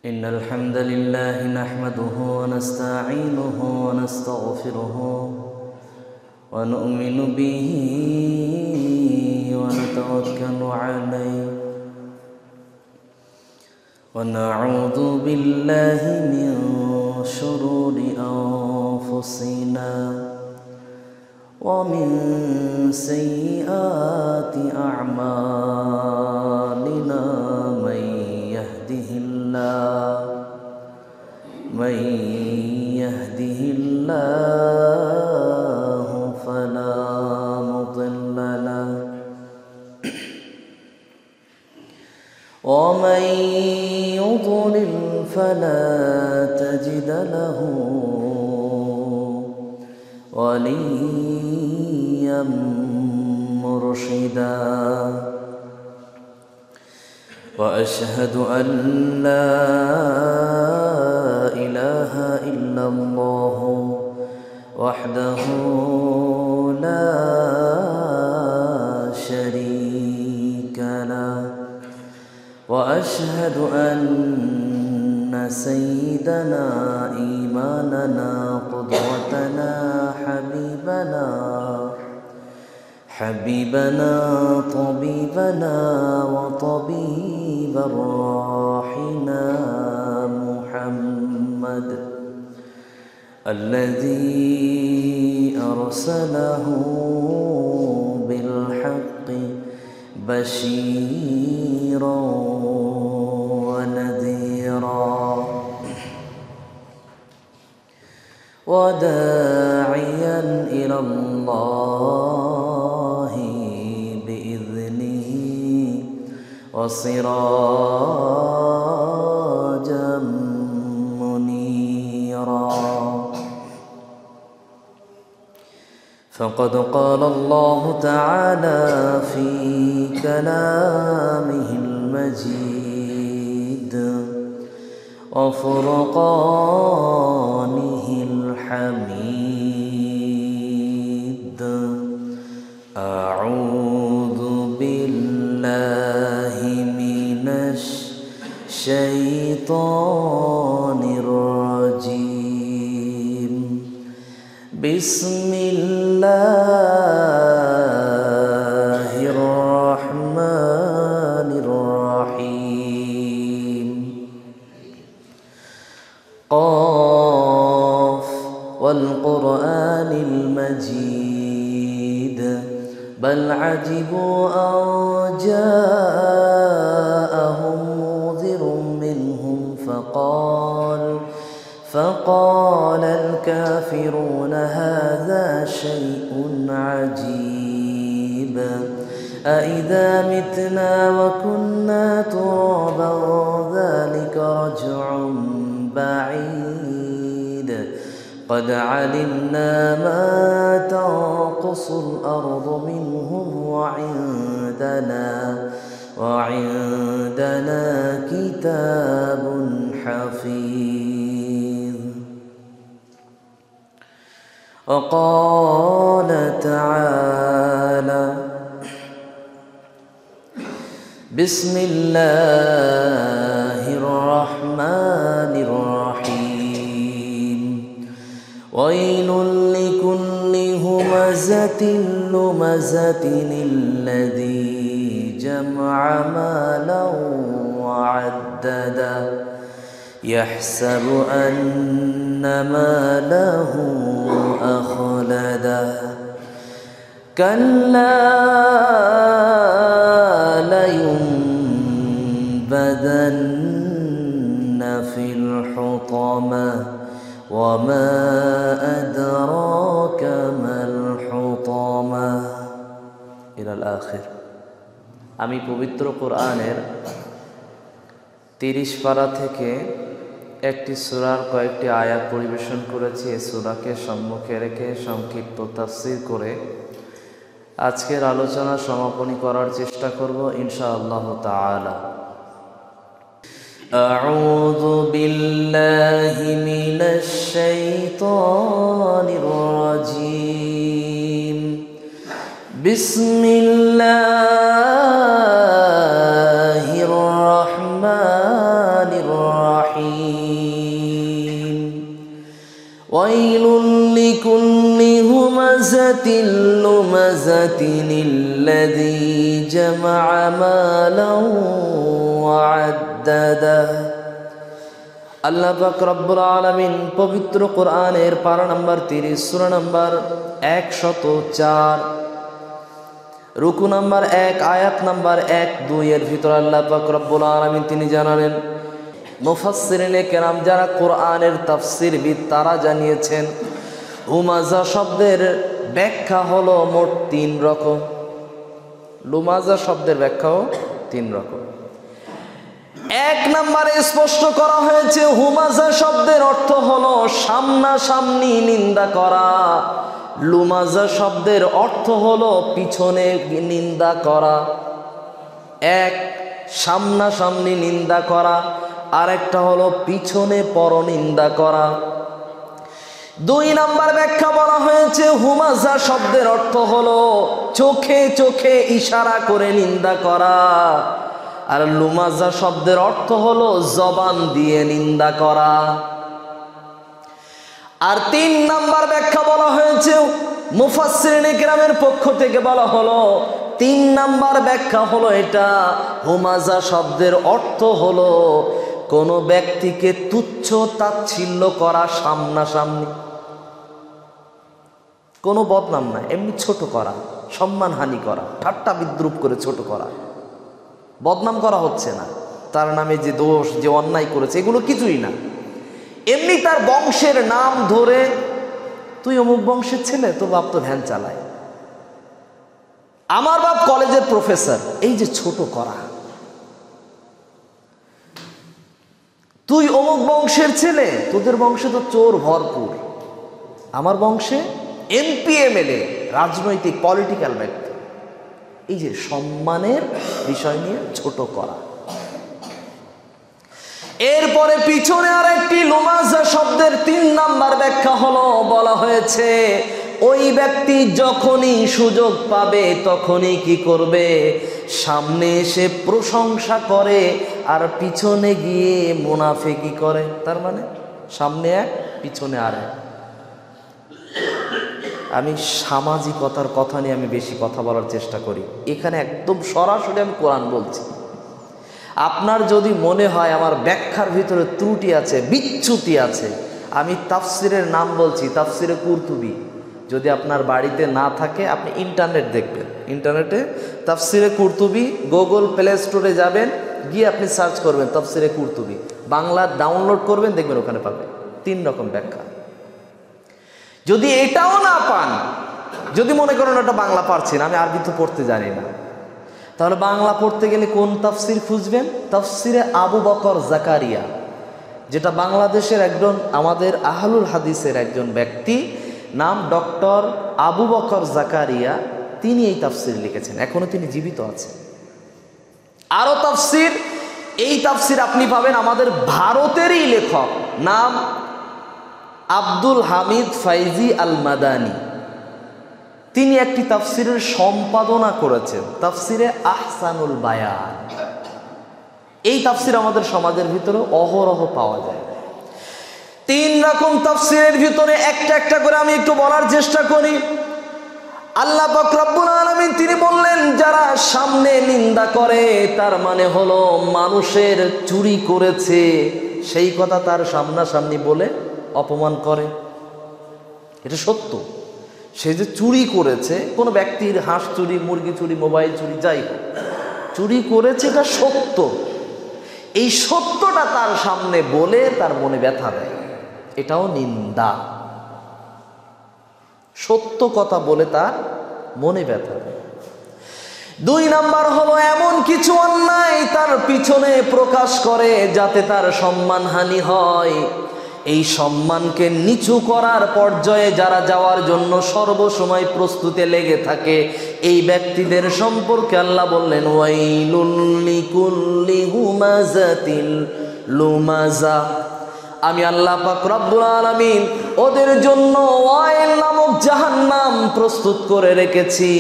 إن الحمد لله نحمده ونستعينه ونستغفره ونؤمن به ونتوكل عليه ونعوذ بالله من شرور أنفسنا ومن سيئات أعمالنا من يهده الله فلا مضل له ومن يضلل فلا تجد له وليا مرشدا وأشهد أن لا إله إلا الله وحده لا شريك له وأشهد أن سيدنا إيماننا قدوتنا حبيبنا طبيبنا وطبيب أرواحنا محمد الذي أرسله بالحق بشيرا ونذيرا وداعيا إلى الله بإذنه وسراجا منيرا فقد قال الله تعالى في كلامه المجيد وفرقانه الحميد أعوذ بالله من الشيطان الرجيم بسم الله الرحمن الرحيم قاف والقرآن المجيد بل عجبوا أن جاءهم منذر منهم فقال الكافرون هذا شيء عجيب أإذا متنا وكنا ترابا ذلك رجع بعيد قد علمنا ما تنقص الأرض منهم وعندنا كتاب حفيظ وقال تعالى بسم الله الرحمن الرحيم ويل لكل همزة لمزة الذي جمع مالا وعدده يحسب أن ماله أخلده كلا لينبذن في الحطمة وما أدراك ما الحطمة إلى الآخر আমি পবিত্র কোরআনের 30 পারা থেকে একটি সূরার কয়েকটি আয়াত পরিবেশন করেছি। এই সূরাকে সম্মুখে রেখে সংক্ষিপ্ত তাফসীর করে আজকের আলোচনা সমাপনী করার চেষ্টা করব ইনশাআল্লাহ তাআলা। আউযু বিল্লাহি মিনাশ শাইতানির রাজীম বিসমিল্লাহির রাহমানির রাহিম الرحيم ويل لكل همزة لمزة الذي جمع مالا وعدده আল্লাহ পাক রব্বুল আলামিন পবিত্র কোরআনের পারা নাম্বার 30 সূরা নাম্বার 104 রুকু নাম্বার 1 আয়াত নাম্বার 1-2 এর ভিতর আল্লাহ পাক রব্বুল আলামিন তিনি জানালেন, মুফাসসিরিনে কেরাম যারা কোরআনের তাফসীরবিদ তারা জানিয়েছেন হুমাজা শব্দের ব্যাখ্যা হলো মোট 3 রকম। লুমাজা শব্দের ব্যাখ্যাও 3 রকম। 1 নম্বরে স্পষ্ট করা হয়েছে হুমাজা শব্দের অর্থ হলো সামনাসামনি নিন্দা করা। লুমাজা শব্দের অর্থ হলো পিছনে নিন্দা করা। 1 সামনাসামনি নিন্দা করা, আরেকটা হলো পিছনে পরনিন্দা করা। 2 নম্বর ব্যাখ্যা বলা হয়েছে হুমাজা শব্দের অর্থ হলো চোখে চোখে ইশারা করে নিন্দা করা, আর লুমাজা শব্দের অর্থ হলো জবান দিয়ে নিন্দা করা। আর 3 নম্বর ব্যাখ্যা বলা হয়েছে মুফাসসিরিনে কেরামের পক্ষ থেকে বলা হলো 3 নম্বর ব্যাখ্যা হলো এটা হুমাজা শব্দের অর্থ হলো কোনো ব্যক্তিকে তুচ্ছ তাচ্ছিল্য করা সামনাসামনি, কোনো বদনাম না, এমনি ছোট করা, সম্মানহানি করা, ঠাট্টা বিদ্রুপ করে ছোট করা। বদনাম করা হচ্ছে না, তার নামে যে দোষ যে অন্যায় করেছে এগুলো কিছুই না, এমনি তার বংশের নাম ধরে তুই অমুক বংশের ছেলে, তোর বাপ তো ভ্যান চালায়, আমার বাপ কলেজের প্রফেসর, এই যে ছোট করা। তুই অমুক বংশের ছেলে, তোদের বংশে তো চোর ভরপুর, আমার বংশে এমপি এমএলএ রাজনৈতিক পলিটিক্যাল ব্যক্তি। এই যে সম্মানের বিষয় নিয়ে ছোট করা। এরপরে পিছনে আর একটি লুমাজা শব্দের 3 নম্বর ব্যাখ্যা হলো বলা হয়েছে ওই ব্যক্তি যখনই সুযোগ পাবে তখনই কি করবে, সামনে এসে প্রশংসা করে আর পিছনে গিয়ে মুনাফিকি করে। তার মানে সামনে এক পিছনে আর এক। আমি সামাজিকতার কথা নিয়ে আমি বেশি কথা বলার চেষ্টা করি, এখানে একদম সরাসরি আমি কোরআন বলছি। আপনার যদি মনে হয় আমার ব্যাখ্যার ভিতরে ত্রুটি আছে, বিচ্যুতি আছে, আমি তাফসিরের নাম বলছি, তাফসিরে কুরতুবী। যদি আপনার বাড়িতে না থাকে আপনি ইন্টারনেট দেখবেন, ইন্টারনেটে তাফসিরে কুরতুবী, গুগল প্লে স্টোরে যাবেন, গিয়ে আপনি সার্চ করবেন তাফসিরে কুরতুবী, বাংলা ডাউনলোড করবেন, দেখবেন ওখানে পাবেন 3 রকম ব্যাখ্যা। যদি এটাও না পান, যদি মনে করেন ওটা বাংলা পারছি না, আমি আরবি তো পড়তে জানি না, তাহলে বাংলা পড়তে গেলে কোন তাফসির খুঁজবেন? তাফসিরে আবু বকর জাকারিয়া, যেটা বাংলাদেশের একজন আমাদের আহলুল হাদিসের একজন ব্যক্তি, নাম ডক্টর আবু বকর জাকারিয়া, তিনি এই তাফসির লিখেছেন, এখনো তিনি জীবিত আছেন। আরো তাফসির, এই তাফসির আপনি পাবেন আমাদের ভারতেরই লেখক, নাম আব্দুল হামিদ ফাইজি আল মাদানী, তিনি একটি তাফসিরের সম্পাদনা করেছেন, তাফসিরে আহসানুল বায়ান। এই তাফসির আমাদের সমাজের ভিতরে অহরহ পাওয়া যায়। 3 রকম তাফসিরের ভিতরে একটা একটা করে আমি একটু বলার চেষ্টা করি। আল্লাহ পাক রব্বুল আলামিন তিনি বললেন যারা সামনে নিন্দা করে, তার মানে হলো মানুষের চুরি করেছে সেই কথা তার সামনাসামনি বলে অপমান করে। এটা সত্য, সে যে চুরি করেছে, কোনো ব্যক্তির হাঁস চুরি, মুরগি চুরি, মোবাইল চুরি, যাই হোক চুরি করেছে, এটা সত্য। এই সত্যটা তার সামনে বলে তার মনে ব্যথা দেয়, এটাও নিন্দা। সত্য কথা বলে তার মনে ব্যথা দেয়। 2 নাম্বার হলো এমন কিছু অন্যায় তার পিছনে প্রকাশ করে যাতে তার সম্মানহানি হয়। এই সম্মানকে নিচু করার পর্যায়ে যারা যাওয়ার জন্য সর্বসময় প্রস্তুতে লেগে থাকে, এই ব্যক্তিদের সম্পর্কে আল্লাহ বললেন ওয়াইলুল লিকুল্লি হুমাযাতিল লুমাযা। আমি আল্লাহ পাক রব্বুল আলামিন ওদের জন্য ওয়াইল নামক জাহান্নাম প্রস্তুত করে রেখেছি।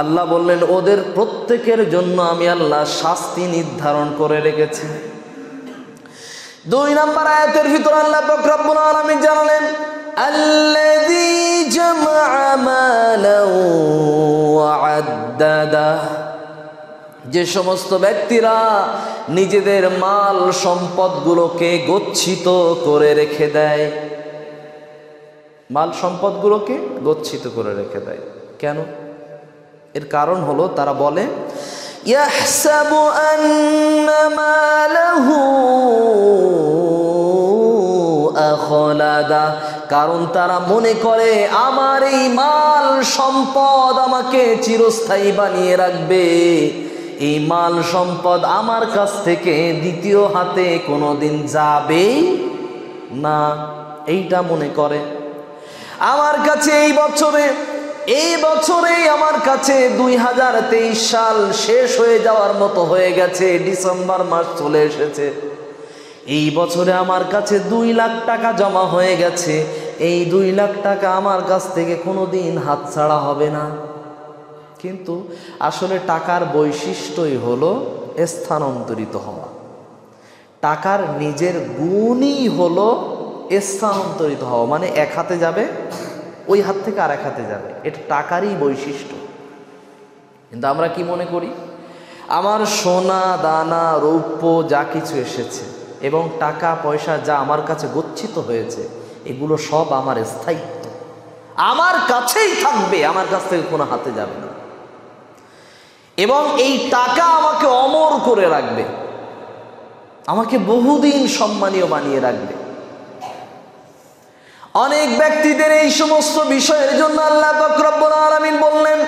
আল্লাহ বললেন ওদের প্রত্যেকের জন্য আমি আল্লাহ শাস্তি নির্ধারণ করে রেখেছি। 2 নম্বর আয়াতের ভিতর আল্লাহ পাক রব্বুল আলামিন জানালেন আল্লাযী জামাআ মালান ওয়া আদ্দাদা, যে সমস্ত ব্যক্তিরা নিজেদের মাল সম্পদগুলোকে গচ্ছিত করে রেখে দেয়, মাল সম্পদগুলোকে গচ্ছিত করে রেখে দেয়। কেন? এর কারণ হলো তারা বলে ইয়াহসাবু আন্না মালাহু আখলাদা, কারণ তারা মনে করে আমার এই মাল সম্পদ আমাকে চিরস্থায়ী বানিয়ে রাখবে, এই মাল সম্পদ আমার কাছ থেকে দ্বিতীয় হাতে কোনোদিন যাবে না, এইটা মনে করে। আমার কাছে এই বছরে আমার কাছে 2023 সাল শেষ হয়ে যাওয়ার মতো হয়ে গেছে, ডিসেম্বর মাস চলে এসেছে। এই বছরে আমার কাছে 2 লাখ টাকা জমা হয়ে গেছে, এই 2 লাখ টাকা আমার কাছ থেকে কোনোদিন হাতছাড়া হবে না। কিন্তু আসলে টাকার বৈশিষ্ট্যই হলো স্থানান্তরিত হওয়া। টাকার নিজের গুণই হলো স্থানান্তরিত হওয়া, মানে এক হাতে যাবে, ওই হাত থেকে আর এক হাতে যাবে, এটা টাকারই বৈশিষ্ট্য। কিন্তু আমরা কি মনে করি, আমার সোনা দানা রৌপ্য যা কিছু এসেছে এবং টাকা পয়সা যা আমার কাছে গচ্ছিত হয়েছে, এগুলো সব আমার স্থায়িত্ব, আমার কাছেই থাকবে, আমার কাছ থেকে কোনো হাতে যাবে না, এবং এই টাকা আমাকে অমর করে রাখবে, আমাকে বহুদিন সম্মানীয় বানিয়ে রাখবে। অনেক ব্যক্তিদের এই সমস্ত বিষয়ের জন্য আল্লাহ পাক রব্বুল আলামিন বললেন,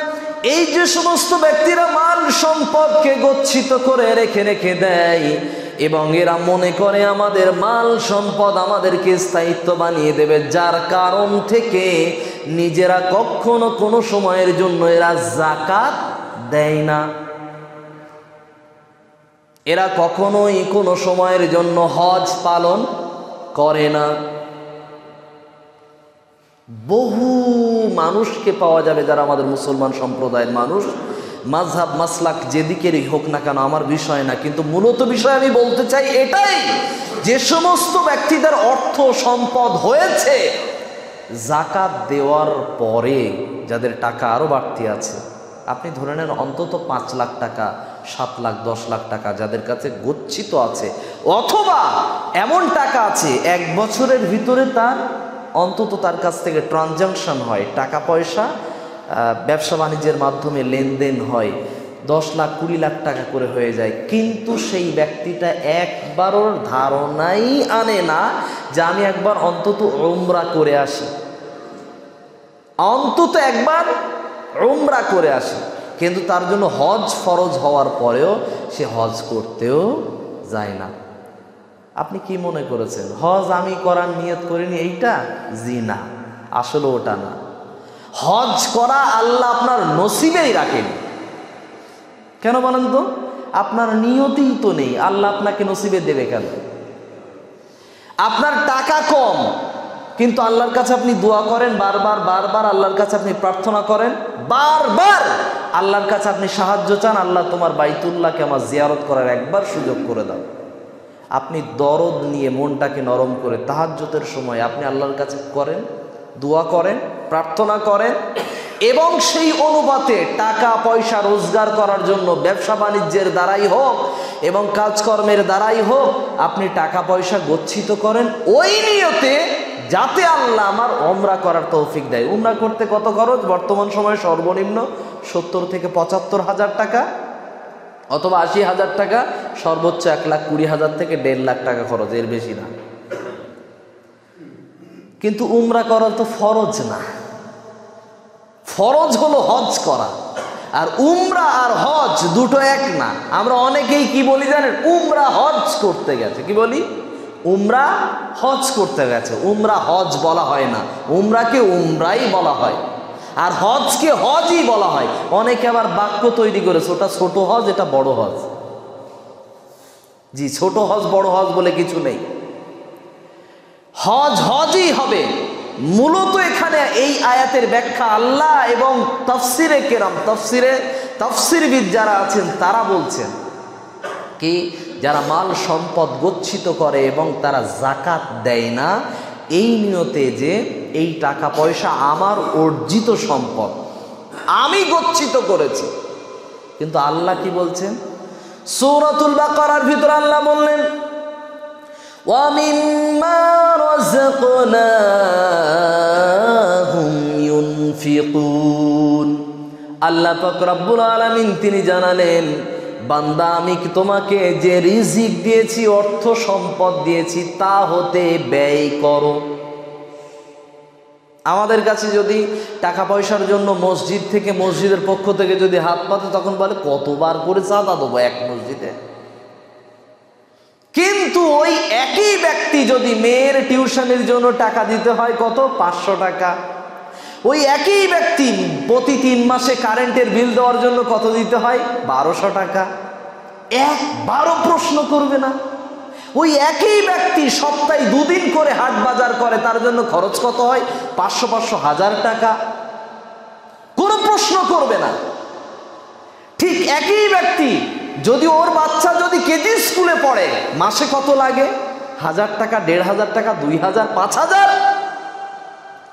এই যে সমস্ত ব্যক্তিরা মাল সম্পদকে গচ্ছিত করে রেখে দেয় এবং এরা মনে করে আমাদের মাল সম্পদ আমাদেরকে স্থায়িত্ব বানিয়ে দেবে, যার কারণ থেকে নিজেরা কখনো কোনো সময়ের জন্য এরা যাকাত দেয় না, এরা কখনোই কোনো সময়ের জন্য হজ পালন করে না। বহু মানুষকে পাওয়া যাবে যারা আমাদের মুসলমান সম্প্রদায়ের মানুষ, মাযহাব মাসলাক যেদিকেরই হোক না কেন আমার বিষয় না, কিন্তু মূলত বিষয় আমি বলতে চাই এটাই, যে সমস্ত ব্যক্তিদের অর্থ সম্পদ হয়েছে যাকাত দেওয়ার পরে, যাদের টাকা আরও বাড়তি আছে, আপনি ধরে নেন অন্তত 5 লাখ টাকা, 7 লাখ 10 লাখ টাকা যাদের কাছে গচ্ছিত আছে, অথবা এমন টাকা আছে 1 বছরের ভিতরে তার অন্তত তার কাছ থেকে ট্রানজাকশন হয়, টাকা পয়সা ব্যবসা বাণিজ্যের মাধ্যমে লেনদেন হয়, 10 লাখ 20 লাখ টাকা করে হয়ে যায়, কিন্তু সেই ব্যক্তিটা একবারও ধারণাই আনে না যে আমি একবার অন্তত উমরা করে আসি, অন্তত একবার উমরা করে আসি, কিন্তু তার জন্য হজ ফরজ হওয়ার পরেও সে হজ করতেও যায় না। আপনি কি মনে করেছেন হজ আমি করার নিয়ত করিনি এইটা? জি না, আসলে ওটা না। হজ করা আল্লাহ আপনার নসিবেই রাখেন। কেন বলেন তো? আপনার নিয়তই তো নেই, আল্লাহ আপনাকে নসিবে দেবে কেন? আপনার টাকা কম, কিন্তু আল্লাহর কাছে আপনি দোয়া করেন বারবার আল্লাহর কাছে আপনি প্রার্থনা করেন, বারবার আল্লাহর কাছে আপনি সাহায্য চান, আল্লাহ তোমার বাইতুল্লাহকে আমার জিয়ারত করার একবার সুযোগ করে দাও। আপনি দরদ নিয়ে মনটাকে নরম করে তাহাজ্জুদের সময় আপনি আল্লাহর কাছে করেন, দোয়া করেন, প্রার্থনা করেন, এবং সেই অনুপাতে টাকা পয়সা রোজগার করার জন্য ব্যবসা বাণিজ্যের দ্বারাই হোক এবং কাজকর্মের দ্বারাই হোক আপনি টাকা পয়সা গচ্ছিত করেন, ওই নিয়তে যাতে আল্লাহ আমার উমরা করার তৌফিক দেয়। উমরা করতে কত খরচ? বর্তমান সময়ে সর্বনিম্ন 70 থেকে 75 হাজার টাকা অথবা 80 হাজার টাকা, সর্বোচ্চ 1,20,000 থেকে 1.5 লাখ টাকা খরচ, এর বেশি না। কিন্তু উমরা করা তো ফরজ না, ফরজ হলো হজ করা, আর উমরা আর হজ দুটো এক না। আমরা অনেকেই কি বলি জানেন? উমরা হজ করতে গেছে। কি বলি? উমরা হজ করতে গেছে। উমরা হজ বলা হয় না, উমরাকে উমরাই বলা হয়, আর হজকে হজই বলা হয়। অনেকে আবার বাক্য তৈরি করেছে, ওটা ছোট হজ, এটা বড় হজ। জি, ছোট হজ বড় হজ বলে কিছু নেই, হজ হজই হবে। মূলত এখানে এই আয়াতের ব্যাখ্যা আল্লাহ এবং তাফসিরে কেরাম, তাফসিরবিদ যারা আছেন তারা বলছেন কি, যারা মাল সম্পদ গচ্ছিত করে এবং তারা যাকাত দেয় না এই নিয়তে যে এই টাকা পয়সা আমার অর্জিত সম্পদ, আমি গচ্ছিত করেছি। কিন্তু আল্লাহ কি বলছেন সূরাতুল বাকারার ভিতরে? আল্লাহ বললেন ওয়া মিম্মা রাযাকনাহুম ইউনফিকুন। আল্লাহ পাক রব্বুল আলামিন তিনি জানালেন, বান্দা আমি তোমাকে যে রিজিক দিয়েছি, অর্থ সম্পদ দিয়েছি, তা হতে ব্যয় করো। আমাদের কাছে যদি টাকা পয়সার জন্য মসজিদ থেকে, মসজিদের পক্ষ থেকে যদি হাত পাতে, তখন বলে কতবার করে চাঁদা দেবো এক মসজিদে। কিন্তু ওই একই ব্যক্তি যদি মেয়ের টিউশনের জন্য টাকা দিতে হয় কত, 500 টাকা, ওই একই ব্যক্তি প্রতি 3 মাসে কারেন্টের বিল দেওয়ার জন্য কত দিতে হয়, 1200 টাকা, একবারও প্রশ্ন করবে না। ওই একই ব্যক্তি সপ্তাহে 2 দিন করে হাট বাজার করে, তার জন্য খরচ কত হয়, 500, 1000 টাকা, কোনো প্রশ্ন করবে না। ঠিক একই ব্যক্তি যদি ওর বাচ্চা যদি কেজি স্কুলে পড়ে, মাসে কত লাগে, 1000 টাকা, 1500 টাকা, 2000, 5000,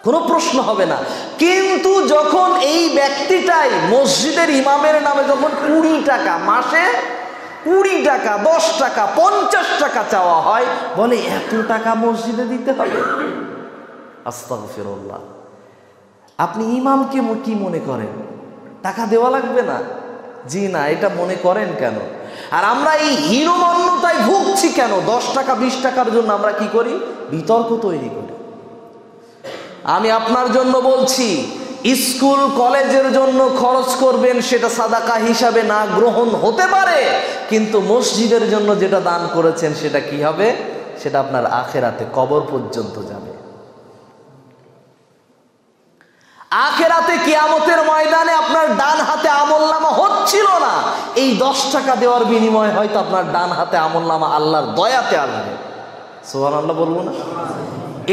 কোনো প্রশ্ন হবে না। কিন্তু যখন এই ব্যক্তিটাই মসজিদের ইমামের নামে যখন 20 টাকা, মাসে 20 টাকা, 10 টাকা, 50 টাকা চাওয়া হয়, বলে এত টাকা মসজিদে দিতে হবে। আস্তাগফিরুল্লাহ। আপনি ইমামকে কি মনে করেন, টাকা দেওয়া লাগবে না? জি না, এটা মনে করেন কেন? আর আমরা এই হীনমন্যতায় ভুগছি কেন? 10 টাকা 20 টাকার জন্য আমরা কি করি, বিতর্ক তৈরি করি। আমি আপনার জন্য বলছি, স্কুল কলেজের জন্য খরচ করবেন, সেটা সাদাকা হিসাবে না গ্রহণ হতে পারে, কিন্তু মসজিদের জন্য যেটা দান করেছেন সেটা কি হবে, সেটা আপনার আখেরাতে কবর পর্যন্ত যাবে। আখেরাতে কিয়ামতের ময়দানে আপনার ডান হাতে আমলনামা হচ্ছিল না, এই 10 টাকা দেওয়ার বিনিময়ে হয়তো আপনার ডান হাতে আমলনামা আল্লাহর দয়াতে আসবে। সুবহানাল্লাহ বলবো না?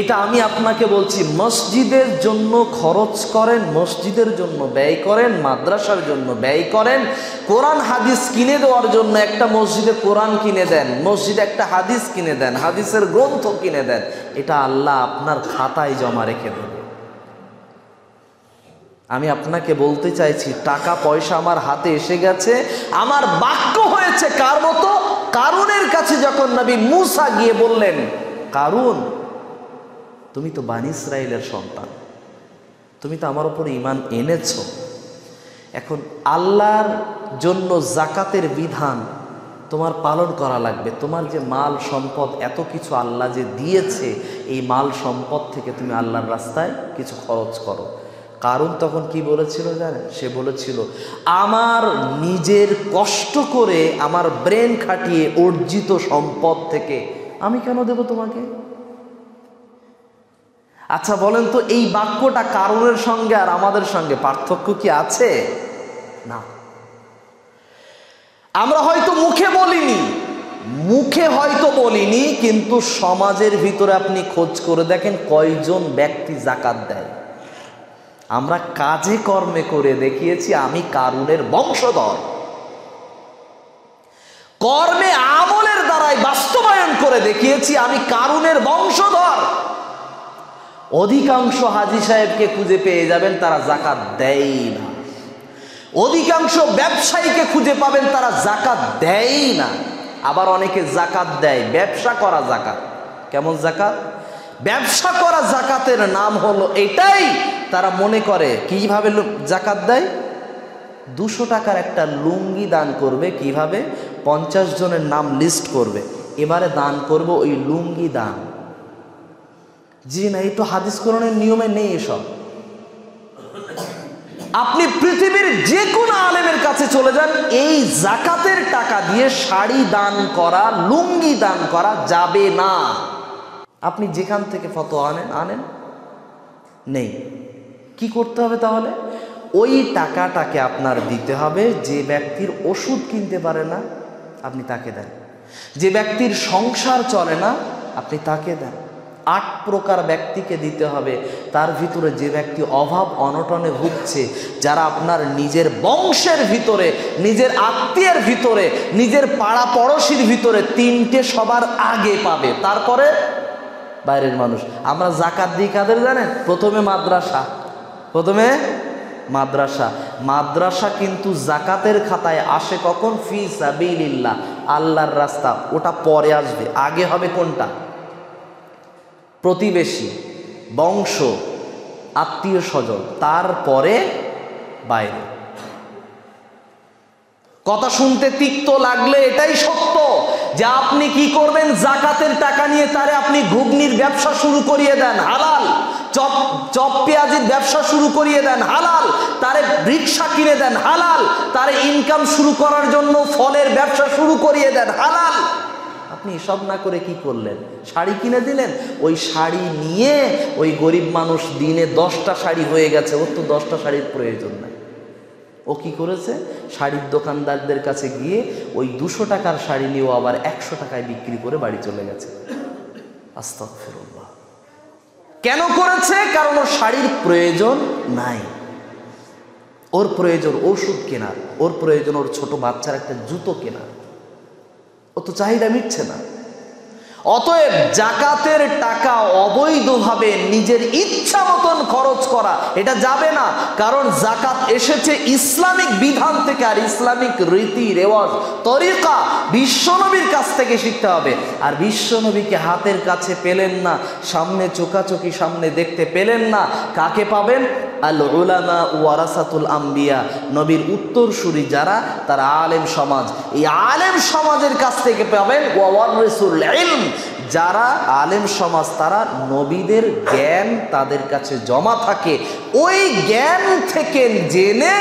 এটা আমি আপনাকে বলছি, মসজিদের জন্য খরচ করেন, মসজিদের জন্য ব্যয় করেন, মাদ্রাসার জন্য ব্যয় করেন, কোরআন হাদিস কিনে দেওয়ার জন্য একটা মসজিদে কোরআন কিনে দেন, মসজিদে একটা হাদিস কিনে দেন, হাদিসের গ্রন্থ কিনে দেন, এটা আল্লাহ আপনার খাতায় জমা রেখে দেবে। আমি আপনাকে বলতে চাইছি, টাকা পয়সা আমার হাতে এসে গেছে, আমার বাক্য হয়েছে কার মতো, কারুনের কাছে যখন নবী মুসা গিয়ে বললেন, কারুন তুমি তো বানি ইসরাইলের সন্তান, তুমি তো আমার উপর ঈমান এনেছো, এখন আল্লাহর জন্য যাকাতের বিধান তোমার পালন করা লাগবে, তোমার যে মাল সম্পদ এত কিছু আল্লাহ যে দিয়েছে, এই মাল সম্পদ থেকে তুমি আল্লাহর রাস্তায় কিছু খরচ করো। কারণ তখন কি বলেছিল জানেন? সে বলেছিল, আমার নিজের কষ্ট করে, আমার ব্রেন খাটিয়ে অর্জিত সম্পদ থেকে আমি কেন দেব তোমাকে? আচ্ছা বলেন তো, এই বাক্যটা কারণের সঙ্গে আর আমাদের সঙ্গে পার্থক্য কি আছে? না। আমরা হয়তো মুখে হয়তো বলিনি, কিন্তু সমাজের ভিতরে আপনি খোঁজ করে দেখেন কয়জন ব্যক্তি যাকাত দেয়। আমরা কাজে কর্মে করে দেখিয়েছি আমি কারুনের বংশধর, কর্মে আমলের দ্বারাই বাস্তবায়ন করে দেখিয়েছি আমি কারুনের বংশধর। অধিকাংশ হাজী সাহেবকে খুঁজে পেয়ে যাবেন তারা যাকাত দেয় না, অধিকাংশ ব্যবসায়ীকে খুঁজে পাবেন তারা যাকাত দেয় না। আবার অনেকে যাকাত দেয়, ব্যবসা করা যাকাত। কেমন যাকাত? ব্যবসা করা যাকাতের নাম হলো এটাই, তারা মনে করে কিভাবে যাকাত দেয়, 200 টাকার একটা লুঙ্গি দান করবে, কিভাবে 50 জনের নাম লিস্ট করবে, এবারে দান করব ওই লুঙ্গি দান। জি না, এই তো হাদিস কোরআনের নিয়মে নেই এসব। আপনি পৃথিবীর যে কোনো আলেমের কাছে চলে যান, এই যাকাতের টাকা দিয়ে শাড়ি দান করা, লুঙ্গি দান করা যাবে না। আপনি যেখান থেকে ফতোয়া আনেন নেই। কি করতে হবে তাহলে? ওই টাকাটাকে আপনার দিতে হবে যে ব্যক্তির ওষুধ কিনতে পারে না, আপনি তাকে দেন। যে ব্যক্তির সংসার চলে না, আপনি তাকে দেন। 8 প্রকার ব্যক্তিকে দিতে হবে। তার ভিতরে যে ব্যক্তি অভাব অনটনে ভুগছে, যারা আপনার নিজের বংশের ভিতরে, নিজের আত্মীয়ের ভিতরে, নিজের পাড়া পড়শির ভিতরে, 3টে সবার আগে পাবে, তারপরে বাইরের মানুষ। আমরা জাকাত দিই কাদের জানেন? প্রথমে মাদ্রাসা কিন্তু জাকাতের খাতায় আসে কখন? ফি সাবিলিল্লাহ, আল্লাহর রাস্তা, ওটা পরে আসবে। আগে হবে কোনটা? প্রতিবেশী, বংশ, আত্মীয় স্বজন, তারপরে বাইরে। কথা শুনতে তিক্ত লাগলে এটাই সত্য যে আপনি কি করবেন, জাকাতের টাকা নিয়ে তারে আপনি ঘুগনির ব্যবসা শুরু করিয়ে দেন, হালাল। চপ পেঁয়াজের ব্যবসা শুরু করিয়ে দেন, হালাল। তারে রিক্সা কিনে দেন, হালাল। তারে ইনকাম শুরু করার জন্য ফলের ব্যবসা শুরু করিয়ে দেন, হালাল। আপনি সব না করে কি করলেন? শাড়ি কিনে দিলেন। ওই শাড়ি নিয়ে ওই গরিব মানুষ দিনে 10টা শাড়ি হয়ে গেছে, ওর তো 10টা শাড়ির প্রয়োজন নাই। ও কি করেছে? শাড়ির দোকানদারদের কাছে গিয়ে ওই 200 টাকার শাড়ি নিয়ে ও আবার 100 টাকায় বিক্রি করে বাড়ি চলে গেছে। আস্তাগফিরুল্লাহ। কেন করেছে? কারণ ওর শাড়ির প্রয়োজন নাই। ওর প্রয়োজন ওষুধ কেনার, ওর প্রয়োজন ওর ছোট বাচ্চার একটা জুতো কেনার। ও তো চাহিদা মিটছে না। অতএব জাকাতের টাকা অবৈধভাবে নিজের ইচ্ছা মতন খরচ করা এটা যাবে না। কারণ জাকাত এসেছে ইসলামিক বিধান থেকে, আর ইসলামিক রীতি রেওয়াজ তরিকা বিশ্বনবীর কাছ থেকে শিখতে হবে। আর বিশ্বনবীকে হাতের কাছে পেলেন না, সামনে চোখাচোখি সামনে দেখতে পেলেন না। কাকে পাবেন? আল উলামা ওয়ারাসাতুল আম্বিয়া, নবীর উত্তরসূরি যারা, তারা আলেম সমাজ। এই আলেম সমাজের কাছ থেকে পাবেন ওয়ারিসুল ইলম, যারা আলেম সমাজ, তারা নবীদের জ্ঞান তাদের কাছে জমা থাকে। ওই জ্ঞান থেকে জেনে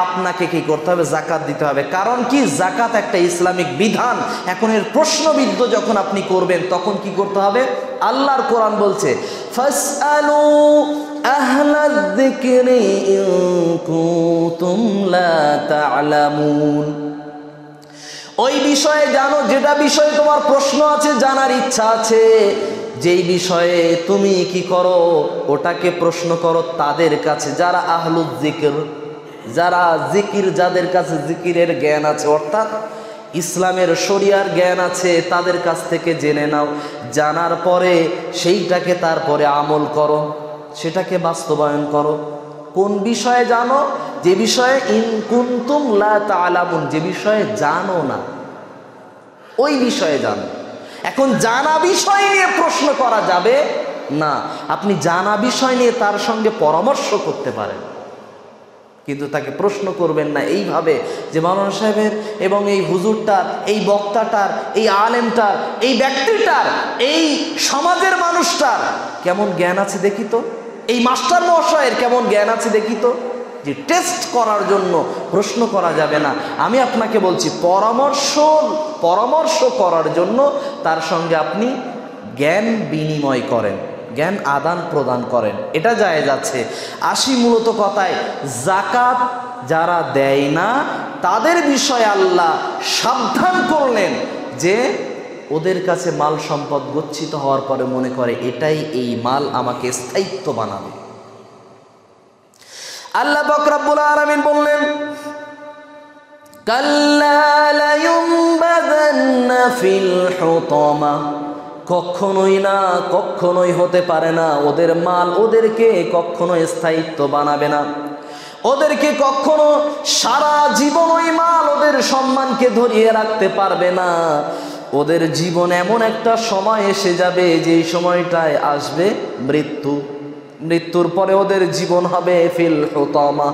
আপনাকে কি করতে হবে? জাকাত দিতে হবে। কারণ কি? জাকাত একটা ইসলামিক বিধান। এখন এর প্রশ্নবিদ্ধ যখন আপনি করবেন তখন কি করতে হবে? আল্লাহর কোরআন বলছে, ফাসআলু আহলাদ যিকরি ইন কুনতুম লা তা'লামুন। ওই বিষয়ে জানো, যেটা বিষয়ে তোমার প্রশ্ন আছে, জানার ইচ্ছা আছে, যেই বিষয়ে তুমি কি করো ওটাকে প্রশ্ন করো তাদের কাছে, যারা আহলুল যিকর, যারা জিকির, যাদের কাছে জিকিরের জ্ঞান আছে, অর্থাৎ ইসলামের শরিয়ার জ্ঞান আছে, তাদের কাছ থেকে জেনে নাও। জানার পরে সেইটাকে তারপরে আমল করো, সেটাকে বাস্তবায়ন করো। কোন বিষয়ে জানো? যে বিষয়ে ইন কুনতুম লা তা'লামুন, যে বিষয়ে জানো না ওই বিষয়ে জানো। এখন জানা বিষয় নিয়ে প্রশ্ন করা যাবে না। আপনি জানা বিষয় নিয়ে তার সঙ্গে পরামর্শ করতে পারেন, কিন্তু তাকে প্রশ্ন করবেন না এইভাবে যে মাওলানা সাহেবের এবং এই হুজুরটার, এই বক্তাটার, এই আলেমটার, এই ব্যক্তিটার, এই সমাজের মানুষটার কেমন জ্ঞান আছে দেখি তো, এই মাস্টার মহাশয়ের কেমন জ্ঞান আছে দেখি তো। যে টেস্ট করার জন্য প্রশ্ন করা যাবে না। আমি আপনাকে বলছি পরামর্শ করার জন্য তার সঙ্গে আপনি জ্ঞান বিনিময় করেন, জ্ঞান আদান প্রদান করেন, এটা জায়েজ আছে। আসি মূলত কথায়, জাকাত যারা দেয় না তাদের বিষয়ে আল্লাহ সাবধান করলেন যে ওদের কাছে মাল সম্পদ গচ্ছিত হওয়ার পরে মনে করে এটাই এই মাল আমাকে স্থায়িত্ব বানাবে। আল্লাহ পাক রব্বুল আলামিন বললেন, কাল্লা লা ইউনবাযান্না ফিল হুতামা, কখনোই না, কখনোই হতে পারে না। ওদের মাল ওদেরকে কখনো স্থায়িত্ব বানাবে না, ওদেরকে কখনো সারা জীবন ওই মাল ওদের সম্মানকে ধরিয়ে রাখতে পারবে না। ওদের জীবন এমন একটা সময় এসে যাবে যেই সময়টায় আসবে মৃত্যু। মৃত্যুর পরে ওদের জীবন হবে ফিল হুতামা।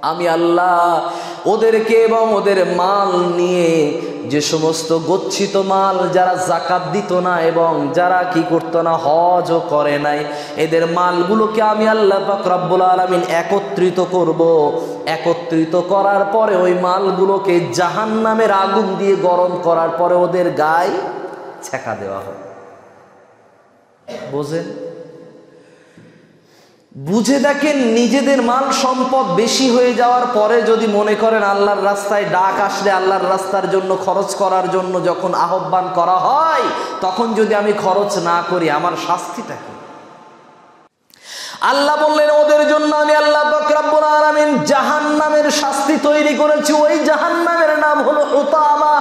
আমি আল্লাহ ওদেরকে এবং ওদের মাল নিয়ে, যে সমস্ত গচ্ছিত মাল, যারা জাকাত দিত না এবং যারা কি করতো না, হজও করে নাই, এদের মালগুলোকে আমি আল্লাহ পাক রব্বুল আলামিন একত্রিত করব। একত্রিত করার পরে ওই মালগুলোকে জাহান্নামের আগুন দিয়ে গরম করার পরে ওদের গায়ে ছেঁকা দেওয়া হবে। বোঝেন? বুঝে দেখেন, নিজেদের মাল সম্পদ বেশি হয়ে যাওয়ার পরে যদি মনে করেন আল্লাহর রাস্তায় ডাক আসলে আল্লাহর রাস্তার জন্য খরচ করার জন্য যখন আহ্বান করা হয়, তখন যদি আমি খরচ না করি, আমার শাস্তিটা কি? আল্লাহ বললেন, ওদের জন্য আমি আল্লাহ পাক রব্বুল আলামিন জাহান্নামের শাস্তি তৈরি করেছি। ওই জাহান্নামের নাম হলো হুতামা।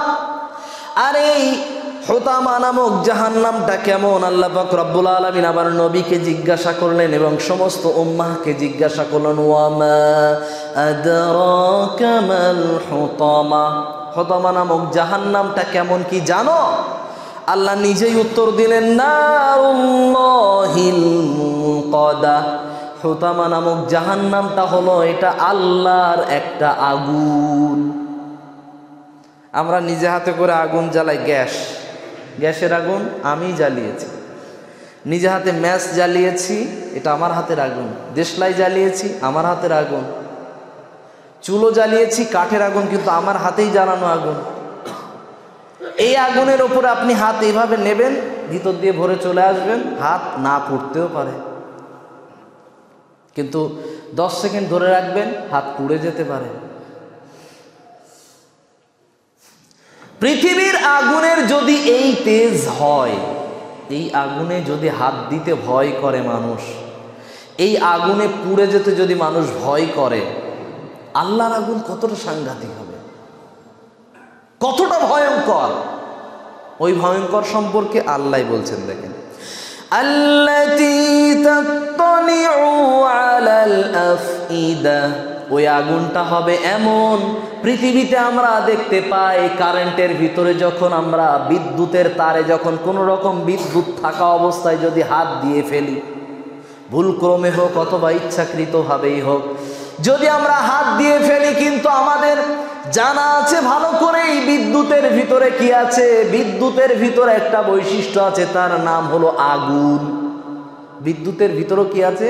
আর এই হুতামা নামক জাহান্নামটা কেমন, আল্লাহ পাক রব্বুল আলামিন আবার নবীকে জিজ্ঞাসা করলেন এবং সমস্ত উম্মাহকে জিজ্ঞাসা করলেন, ওয়ামা আদরাকা মাল হুতামা, হুতামা নামক জাহান্নামটা কেমন কি জানো? আল্লাহ নিজেই উত্তর দিলেন, নারুল্লাহিল মুকাদা। হুতামা নামক জাহান্নামটা হলো এটা আল্লাহর একটা আগুন। আমরা নিজে হাতে করে আগুন জ্বালাই, গ্যাসের আগুন আমি জ্বালিয়েছি, নিজে হাতে ম্যাচ জ্বালিয়েছি, এটা আমার হাতের আগুন। দেশলাই জ্বালিয়েছি, আমার হাতের আগুন। চুলো জ্বালিয়েছি, কাঠের আগুন, কিন্তু আমার হাতেই জ্বালানো আগুন। এই আগুনের ওপরে আপনি হাত এইভাবে নেবেন, ভিতর দিয়ে ভরে চলে আসবেন, হাত না পুড়তেও পারে, কিন্তু 10 সেকেন্ড ধরে রাখবেন, হাত পুড়ে যেতে পারে। পৃথিবীর আগুনের যদি এই তেজ হয়, এই আগুনে যদি হাত দিতে ভয় করে মানুষ, এই আগুনে পুড়ে যেতে যদি মানুষ ভয় করে, আল্লাহর আগুন কতটা সাংঘাতিক হবে, কতটা ভয়ঙ্কর। ওই ভয়ঙ্কর সম্পর্কে আল্লাহ বলছেন, দেখেন, আল্লাতী তাত্তালিউ আলাল আফইদা। ওই আগুনটা হবে এমন, পৃথিবীতে আমরা দেখতে পাই কারেন্টের ভিতরে যখন আমরা বিদ্যুতের তারে যখন কোনো রকম বিদ্যুৎ থাকা অবস্থায় যদি হাত দিয়ে ফেলি, ভুলক্রমে হোক অথবা ইচ্ছাকৃতভাবেই হোক, যদি আমরা হাত দিয়ে ফেলি, কিন্তু আমাদের জানা আছে ভালো করে এই বিদ্যুতের ভিতরে কি আছে। বিদ্যুতের ভিতরে একটা বৈশিষ্ট্য আছে, তার নাম হলো আগুন। বিদ্যুতের ভিতরেও কি আছে?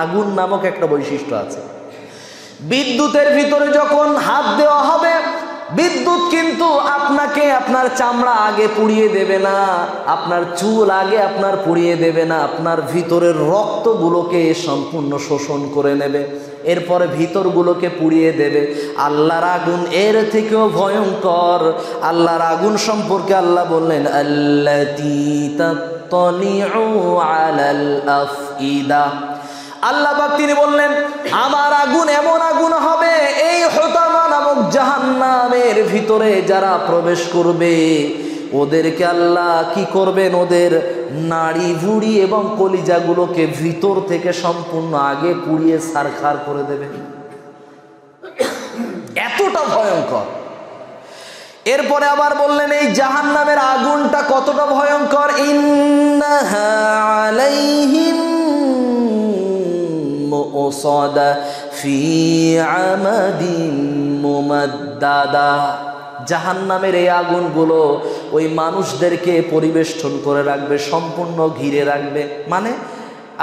আগুন নামক একটা বৈশিষ্ট্য আছে। বিদ্যুতের ভিতরে যখন হাত দেওয়া হবে, বিদ্যুৎ কিন্তু আপনাকে আপনার চামড়া আগে পুড়িয়ে দেবে না, আপনার চুল আগে আপনার পুড়িয়ে দেবে না, আপনার ভিতরের রক্তগুলোকে সম্পূর্ণ শোষণ করে নেবে, এরপরে ভিতরগুলোকে পুড়িয়ে দেবে। আল্লাহর আগুন এর থেকেও ভয়ঙ্কর। আল্লাহর আগুন সম্পর্কে আল্লাহ বললেন, আল্লাতী তাত্তালিউ আলাল আফইদা। আল্লাহ পাক তিনি বললেন, আমার আগুন এমন আগুন হবে, এই হুতামা নামক জাহান্নামের ভিতরে যারা প্রবেশ করবে, ওদেরকে আল্লাহ কি করবেন, ওদের নাড়ি ভুড়ি এবং কলিজাগুলোকে ভিতর থেকে সম্পূর্ণ আগে পুড়িয়ে ছারখার করে দেবে। এতটা ভয়ঙ্কর। এরপরে আবার বললেন, এই জাহান্নামের আগুনটা কতটা ভয়ঙ্কর, ইন্নাহা আলাইহিম মুসাদা ফি আমাদিন মুমাদ্দাদা। জাহান্নামের এই আগুনগুলো ওই মানুষদেরকে পরিবেষ্টন করে রাখবে, সম্পূর্ণ ঘিরে রাখবে। মানে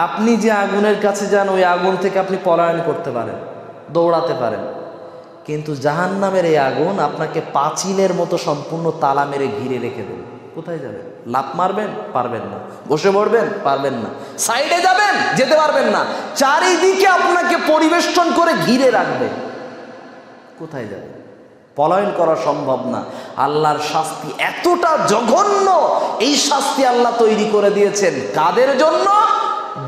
আপনি যে আগুনের কাছে যান, ওই আগুন থেকে আপনি পলায়ন করতে পারেন, দৌড়াতে পারেন, কিন্তু জাহান্নামের এই আগুন আপনাকে পাঁচিলের মতো সম্পূর্ণ তালা মেরে ঘিরে রেখে দেবে। কোথায় যাবেন? লাফ মারবেন? পারবেন না। বসে পড়বেন? পারবেন না। সাইডে যাবেন? যেতে পারবেন না। চারিদিকে আপনাকে পরিবেষ্টন করে ঘিরে রাখবে। কোথায় যাবেন? পলায়ন করা সম্ভব না। আল্লাহর শাস্তি এতটা জঘন্য, এই শাস্তি আল্লাহ তৈরি করে দিয়েছেন কাদের জন্য?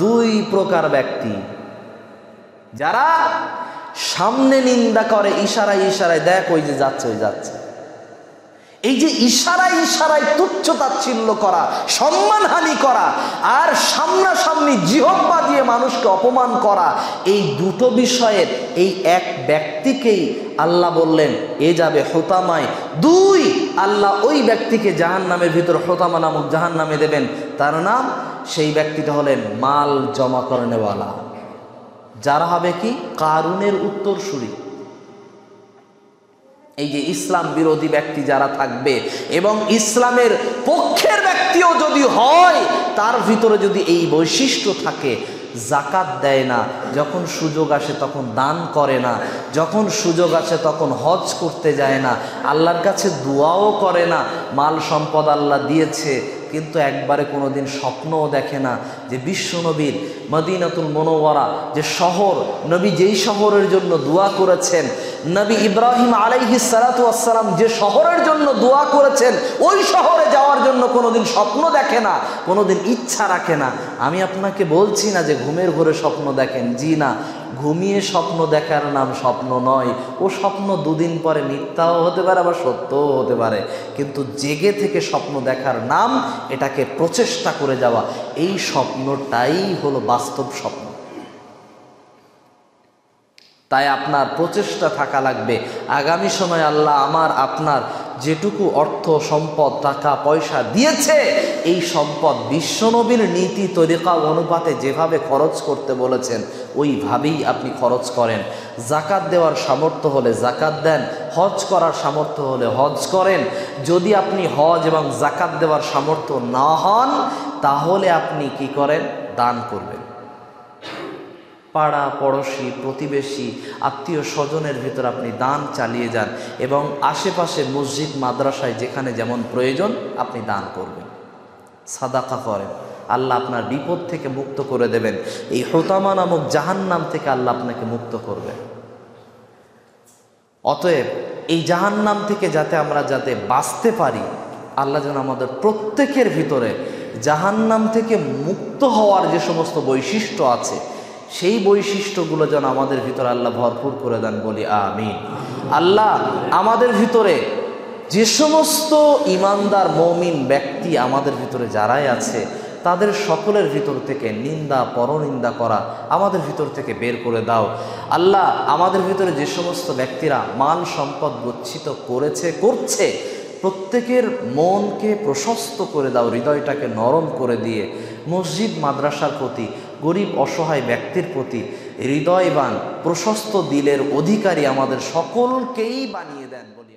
2 প্রকার ব্যক্তি, যারা সামনে নিন্দা করে, ইশারায় ইশারায়, দেখ ওই যে যাচ্ছে, ওই যাচ্ছে। এই যে ইশারায় ইশারায় তুচ্ছ তাচ্ছিল্য করা, সম্মানহানি করা, আর সামনাসামনি জিহ্বা দিয়ে মানুষকে অপমান করা, এই দুটো বিষয়ের এই এক ব্যক্তিকেই আল্লাহ বললেন এ যাবে হুতামায়। 2, আল্লাহ ওই ব্যক্তিকে জাহান্নামের ভিতর হুতামা নামক জাহান্নামে দেবেন। তার নাম, সেই ব্যক্তিটা হলেন মাল জমা করেনেওয়ালা, যারা হবে কি কারুনের উত্তরসূরি। এই যে ইসলাম বিরোধী ব্যক্তি যারা থাকবে এবং ইসলামের পক্ষের ব্যক্তিও যদি হয়, তার ভিতরে যদি এই বৈশিষ্ট্য থাকে, জাকাত দেয় না, যখন সুযোগ আসে তখন দান করে না, যখন সুযোগ আসে তখন হজ করতে যায় না, আল্লাহর কাছে দোয়াও করে না, মাল সম্পদ আল্লাহ দিয়েছে, কিন্তু একবারে কোনোদিন স্বপ্নও দেখে না যে বিশ্বনবীর মদিনাতুল মুনাওয়ারা যে শহর, নবী যেই শহরের জন্য দোয়া করেছেন, নবী ইব্রাহিম আলাইহিস সালাতু ওয়াস সালাম যে শহরের জন্য দোয়া করেছেন, ওই শহরে যাওয়ার জন্য কোনোদিন স্বপ্ন দেখে না, কোনোদিন ইচ্ছা রাখে না। আমি আপনাকে বলছি না যে ঘুমের ঘোরে স্বপ্ন দেখেন, জি না, ঘুমিয়ে স্বপ্ন দেখার নাম স্বপ্ন নয়। ও স্বপ্ন দুদিন পরে মিথ্যাও হতে পারে, আবার সত্যও হতে পারে, কিন্তু জেগে থেকে স্বপ্ন দেখার নাম এটাকে প্রচেষ্টা করে যাওয়া। এই স্বপ্নটাই হলো বাস্তব স্বপ্ন। তাই আপনার প্রচেষ্টা থাকা লাগবে। আগামী সময় আল্লাহ আমার আপনার যেটুকু অর্থ সম্পদ টাকা পয়সা দিয়েছে, এই সম্পদ বিশ্বনবীর নীতি তরিকা অনুপাতে যেভাবে খরচ করতে বলেছেন ওইভাবেই আপনি খরচ করেন। জাকাত দেওয়ার সামর্থ্য হলে জাকাত দেন, হজ করার সামর্থ্য হলে হজ করেন। যদি আপনি হজ এবং জাকাত দেওয়ার সামর্থ্য না হন, তাহলে আপনি কি করেন? দান করবেন। পাড়া পড়োশি প্রতিবেশী আত্মীয় স্বজনের ভিতর আপনি দান চালিয়ে যান, এবং আশেপাশে মসজিদ মাদ্রাসায় যেখানে যেমন প্রয়োজন আপনি দান করবেন, সাদাকা করেন। আল্লাহ আপনার বিপদ থেকে মুক্ত করে দেবেন। এই হোতামা নামক জাহান্নাম থেকে আল্লাহ আপনাকে মুক্ত করবেন। অতএব এই জাহান্নাম থেকে আমরা যাতে বাঁচতে পারি, আল্লাহ যেন আমাদের প্রত্যেকের ভিতরে জাহান্নাম থেকে মুক্ত হওয়ার যে সমস্ত বৈশিষ্ট্য আছে, সেই বৈশিষ্ট্যগুলো যেন আমাদের ভিতরে আল্লাহ ভরপুর করে দেন, বলি আমিন। আল্লাহ আমাদের ভিতরে যে সমস্ত ইমানদার মুমিন ব্যক্তি আমাদের ভিতরে যারাই আছে, তাদের সকলের ভিতর থেকে নিন্দা পরনিন্দা করা আমাদের ভিতর থেকে বের করে দাও। আল্লাহ আমাদের ভিতরে যে সমস্ত ব্যক্তিরা মাল সম্পদ গচ্ছিত করছে, প্রত্যেকের মনকে প্রশস্ত করে দাও, হৃদয়টাকে নরম করে দিয়ে মসজিদ মাদ্রাসার প্রতি, গরিব অসহায় ব্যক্তির প্রতি হৃদয়বান প্রশস্ত দিলের অধিকারী আমাদের সকলকেই বানিয়ে দেন, বলি।